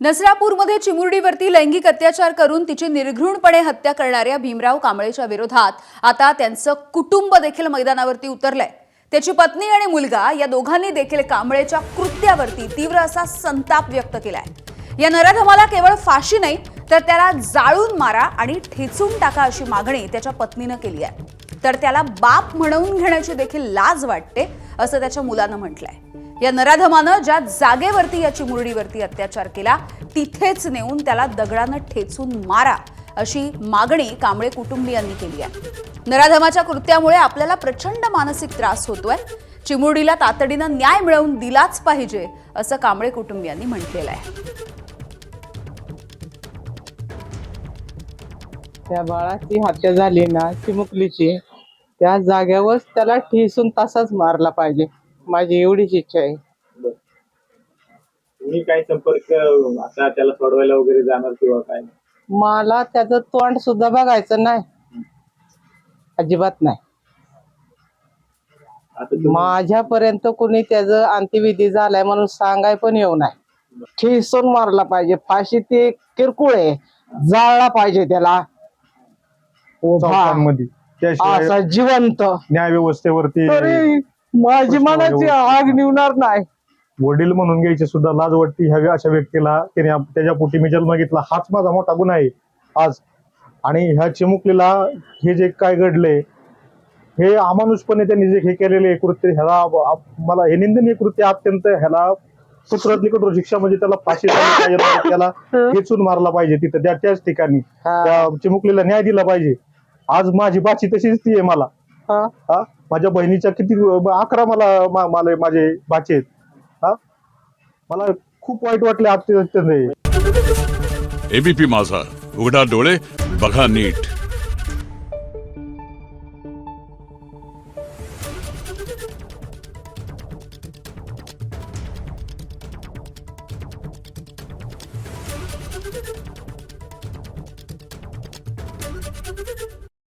नसरापूरमध्ये चिमुरडीवरती लैंगिक अत्याचार करून तिची निर्घृणपणे हत्या करणाऱ्या भीमराव कांबळेच्या विरोधात आता त्यांचं कुटुंब देखील मैदानावरती उतरलंय। त्याची पत्नी आणि मुलगा या दोघांनी देखील कांबळेच्या कृत्यावरती तीव्र असा संताप व्यक्त केलाय। या नराधमाला केवळ फाशी नाही तर त्याला जाळून मारा आणि ठेचून टाका अशी मागणी त्याच्या पत्नीने केली आहे। तर त्याला बाप म्हणवून घेण्याची देखील लाज वाटते असं त्याच्या मुलानं म्हटलंय। या नराधमानं ज्या जागेवरती या चिमुरडीवरती अत्याचार केला तिथेच नेऊन त्याला दगडानं ठेचून मारा अशी मागणी कांबळे कुटुंबियांनी केली आहे। नराधमाच्या कृत्यामुळे आपल्याला प्रचंड मानसिक त्रास होतोय। चिमुरडीला तातडीनं न्याय मिळवून दिलाच पाहिजे असं कांबळे कुटुंबियांनी म्हटलेलं आहे। त्या बाळाची हत्या झाली ना चिमुकलीची, त्या जाग्यावर त्याला ठेसून तसाच मारला पाहिजे, माझी एवढीच इच्छा आहे। तुम्ही काय संपर्क आता त्याला सोडवायला वगैरे जाणार किंवा काय? मला त्याचं तोंड सुद्धा बघायचं नाही, अजिबात नाही। माझ्यापर्यंत कोणी त्याचं अंत्यविधी झालाय म्हणून सांगाय पण येऊ नाही। ठेसून मारला पाहिजे, फाशी ते किरकोळ आहे, जाळला पाहिजे त्याला असा जिवंत। न्याय व्यवस्थेवरती तरी माझी मनाची आग निवणार नाही। वडील म्हणून घ्यायची सुद्धा लाज वाटते ह्या अशा व्यक्तीला। त्याने त्याच्या पोटी मी जन्म घेतला, हाच माझा मोठा गुन्हा आहे आज। आणि ह्या चिमुकलीला हे जे काय घडले हे अमानुषपणे त्यांनी जे हे केलेले कृत्य, ह्याला मला हे निंदनीय कृत्य अत्यंत, ह्याला कठोरातली कठोर शिक्षा म्हणजे त्याला फाशी झाली पाहिजे, त्याला खेचून मारला पाहिजे तिथं त्याच ठिकाणी। त्या चिमुकलीला न्याय दिला पाहिजे। आज माझी बाची तशीच ती आहे मला। माझ्या बहिणीच्या किती 11 मला माझे बाचे आहेत। मला खूप वाईट वाटले अत्यंत। एबीपी माझा, उघडा डोळे बघा नीट।